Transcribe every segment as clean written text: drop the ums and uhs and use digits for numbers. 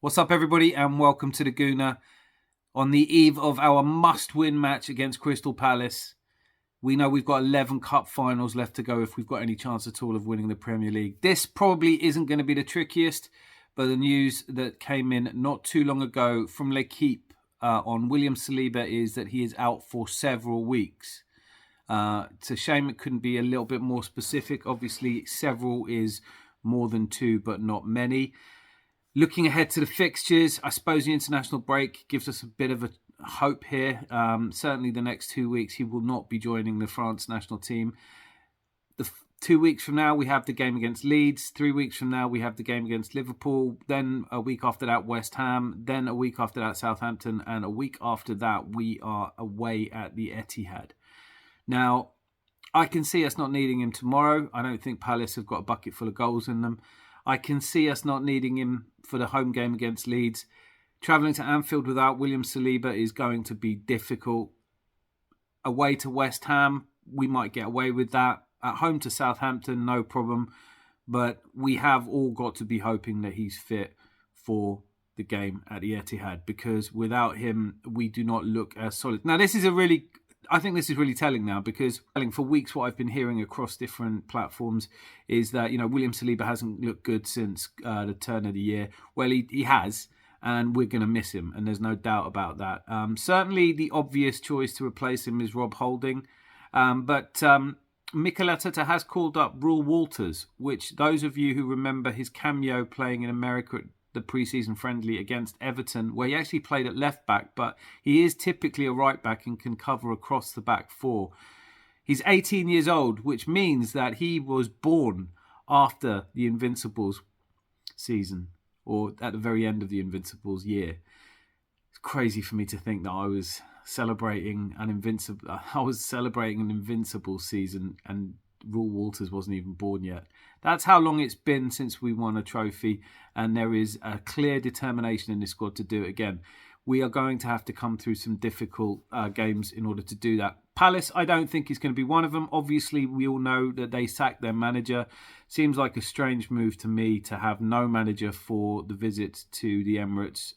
What's up, everybody, and welcome to the Gooner. On the eve of our must-win match against Crystal Palace, we know we've got 11 cup finals left to go if we've got any chance at all of winning the Premier League. This probably isn't going to be the trickiest, but the news that came in not too long ago from L'Equipe on William Saliba is that he is out for several weeks. It's a shame it couldn't be a little bit more specific. Obviously, several is more than two, but not many. Looking ahead to the fixtures, I suppose the international break gives us a bit of a hope here. Certainly the next 2 weeks, he will not be joining the France national team. 2 weeks from now, we have the game against Leeds. 3 weeks from now, we have the game against Liverpool. Then a week after that, West Ham. Then a week after that, Southampton. And a week after that, we are away at the Etihad. Now, I can see us not needing him tomorrow. I don't think Palace have got a bucket full of goals in them. I can see us not needing him for the home game against Leeds. Travelling to Anfield without William Saliba is going to be difficult. Away to West Ham, we might get away with that. At home to Southampton, no problem. But we have all got to be hoping that he's fit for the game at the Etihad, because without him, we do not look as solid. Now, I think this is really telling now, because for weeks what I've been hearing across different platforms is that, William Saliba hasn't looked good since the turn of the year. Well, he has, and we're going to miss him, and there's no doubt about that. Certainly the obvious choice to replace him is Rob Holding, but Mikel Arteta has called up Rule Walters, which those of you who remember his cameo playing in America at the pre-season friendly against Everton, where he actually played at left back, but he is typically a right back and can cover across the back four. He's 18 years old, which means that he was born after the Invincibles season, or at the very end of the Invincibles year. It's crazy for me to think that I was celebrating an Invincible season and Rule Walters wasn't even born yet. That's how long it's been since we won a trophy, and there is a clear determination in this squad to do it again. We are going to have to come through some difficult games in order to do that. Palace, I don't think is going to be one of them. Obviously, we all know that they sacked their manager. Seems like a strange move to me to have no manager for the visit to the Emirates.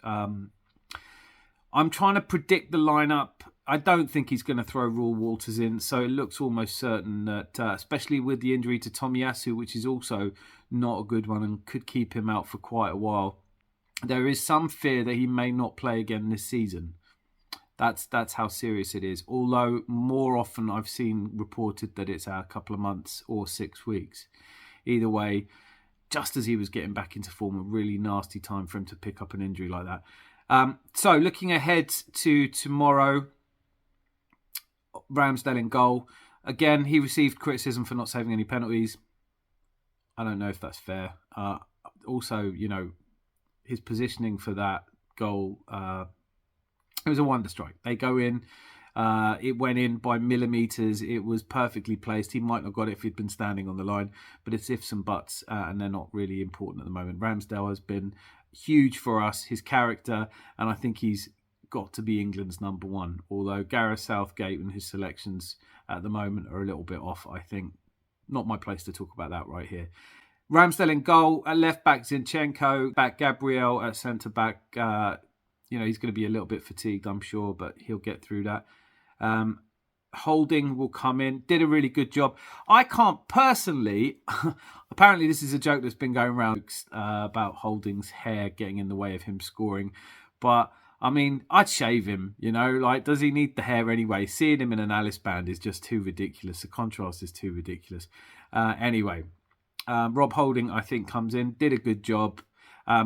I'm trying to predict the lineup. I don't think he's going to throw Rule Walters in, so it looks almost certain that, especially with the injury to Tomiyasu, which is also not a good one and could keep him out for quite a while, there is some fear that he may not play again this season. That's how serious it is. Although more often I've seen reported that it's a couple of months or 6 weeks. Either way, just as he was getting back into form, a really nasty time for him to pick up an injury like that. So looking ahead to tomorrow, Ramsdale in goal. Again, he received criticism for not saving any penalties. I don't know if that's fair. Also, his positioning for that goal, it was a wonder strike. They go in. It went in by millimetres. It was perfectly placed. He might not have got it if he'd been standing on the line, but it's ifs and buts, and they're not really important at the moment. Ramsdale has been huge for us, his character, and I think he's got to be England's number one, although Gareth Southgate and his selections at the moment are a little bit off, I think. Not my place to talk about that right here. Ramsdale in goal, at left back Zinchenko, back Gabriel at centre back. He's going to be a little bit fatigued, I'm sure, but he'll get through that. Holding will come in, did a really good job. I can't personally, apparently this is a joke that's been going around about Holding's hair getting in the way of him scoring, but I mean, I'd shave him, does he need the hair anyway? Seeing him in an Alice band is just too ridiculous. The contrast is too ridiculous. Anyway, Rob Holding, I think, comes in, did a good job.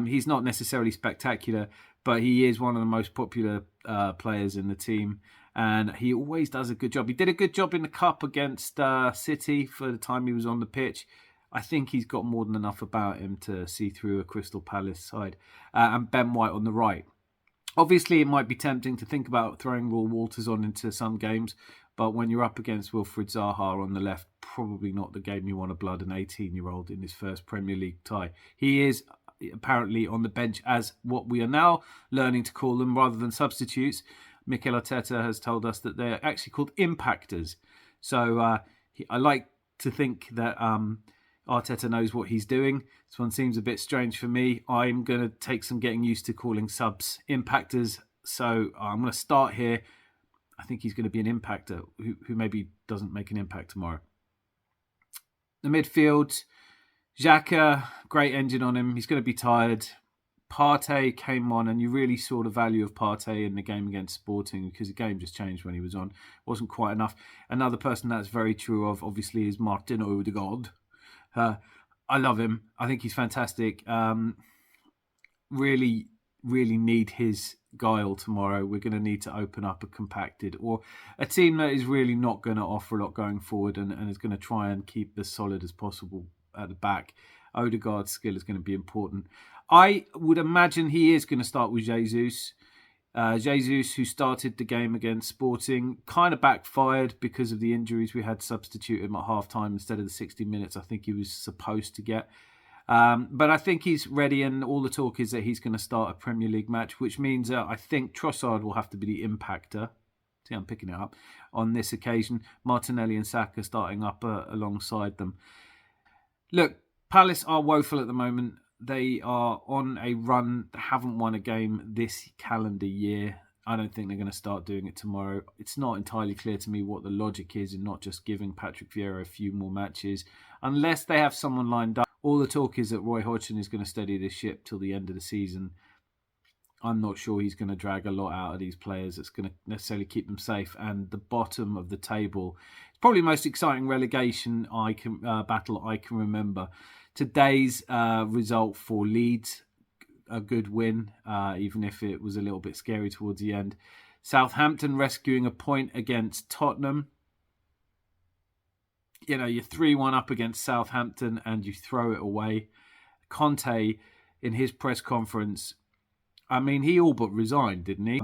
He's not necessarily spectacular, but he is one of the most popular players in the team, and he always does a good job. He did a good job in the Cup against City for the time he was on the pitch. I think he's got more than enough about him to see through a Crystal Palace side. And Ben White on the right. Obviously, it might be tempting to think about throwing Rule Walters on into some games, but when you're up against Wilfried Zaha on the left, probably not the game you want to blood an 18-year-old in his first Premier League tie. He is apparently on the bench as what we are now learning to call them rather than substitutes. Mikel Arteta has told us that they're actually called impactors. So I like to think that Arteta knows what he's doing. This one seems a bit strange for me. I'm going to take some getting used to calling subs impactors. So I'm going to start here. I think he's going to be an impactor who maybe doesn't make an impact tomorrow. The midfield, Xhaka, great engine on him. He's going to be tired. Partey came on, and you really saw the value of Partey in the game against Sporting because the game just changed when he was on. Wasn't quite enough. Another person that's very true of, obviously, is Martin Odegaard. I love him. I think he's fantastic. Really need his guile tomorrow. We're going to need to open up a compacted or a team that is really not going to offer a lot going forward and is going to try and keep as solid as possible at the back. Odegaard's skill is going to be important. I would imagine he is going to start with Jesus. Jesus, who started the game against Sporting, kind of backfired because of the injuries. We had substitute him at half-time instead of the 60 minutes I think he was supposed to get. But I think he's ready, and all the talk is that he's going to start a Premier League match, which means I think Trossard will have to be the impactor. See, I'm picking it up on this occasion. Martinelli and Saka starting up alongside them. Look, Palace are woeful at the moment. They are on a run. They haven't won a game this calendar year. I don't think they're going to start doing it tomorrow. It's not entirely clear to me what the logic is in not just giving Patrick Viera a few more matches, unless they have someone lined up. All the talk is that Roy Hodgson is going to steady the ship till the end of the season. I'm not sure he's going to drag a lot out of these players that's going to necessarily keep them safe. And the bottom of the table, it's probably the most exciting relegation battle I can remember. Today's result for Leeds, a good win, even if it was a little bit scary towards the end. Southampton rescuing a point against Tottenham. You know, you're 3-1 up against Southampton and you throw it away. Conte, in his press conference, I mean, he all but resigned, didn't he?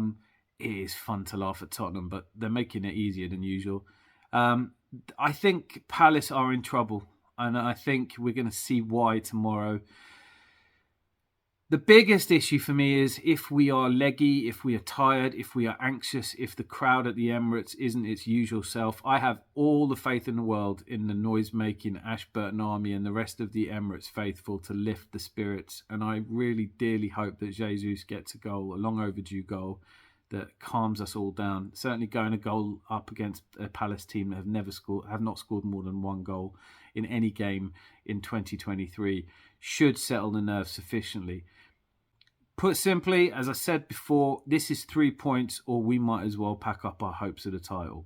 It is fun to laugh at Tottenham, but they're making it easier than usual. I think Palace are in trouble, and I think we're going to see why tomorrow. The biggest issue for me is if we are leggy, if we are tired, if we are anxious, if the crowd at the Emirates isn't its usual self. I have all the faith in the world in the noise-making Ashburton army and the rest of the Emirates faithful to lift the spirits. And I really dearly hope that Jesus gets a goal, a long overdue goal, that calms us all down. Certainly going a goal up against a Palace team that have not scored more than one goal in any game in 2023 should settle the nerves sufficiently. Put simply, as I said before, this is 3 points or we might as well pack up our hopes of the title.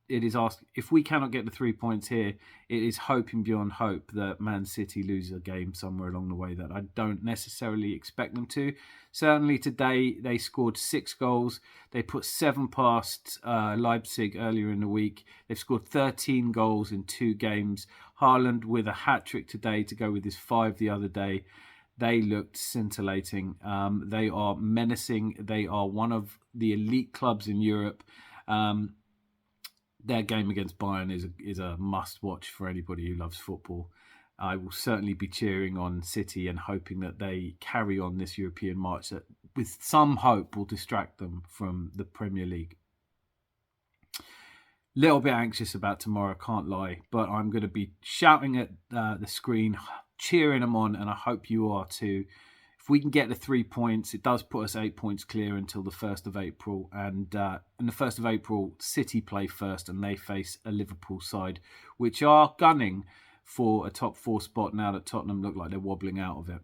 It is asked, if we cannot get the 3 points here, it is hoping beyond hope that Man City lose a game somewhere along the way that I don't necessarily expect them to. Certainly today, they scored 6 goals. They put 7 past Leipzig earlier in the week. They've scored 13 goals in 2 games. Haaland with a hat-trick today to go with his 5 the other day. They looked scintillating. They are menacing. They are one of the elite clubs in Europe. Their game against Bayern is a must-watch for anybody who loves football. I will certainly be cheering on City and hoping that they carry on this European march that, with some hope, will distract them from the Premier League. Little bit anxious about tomorrow, can't lie, but I'm going to be shouting at the screen, cheering them on, and I hope you are too. If we can get the 3 points, it does put us 8 points clear until the 1st of April. And in the 1st of April, City play first and they face a Liverpool side, which are gunning for a top 4 spot now that Tottenham look like they're wobbling out of it.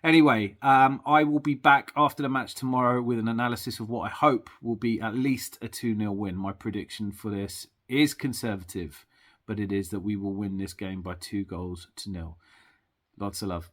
Anyway, I will be back after the match tomorrow with an analysis of what I hope will be at least a 2-0 win. My prediction for this is conservative, but it is that we will win this game by 2-0. Lots of love.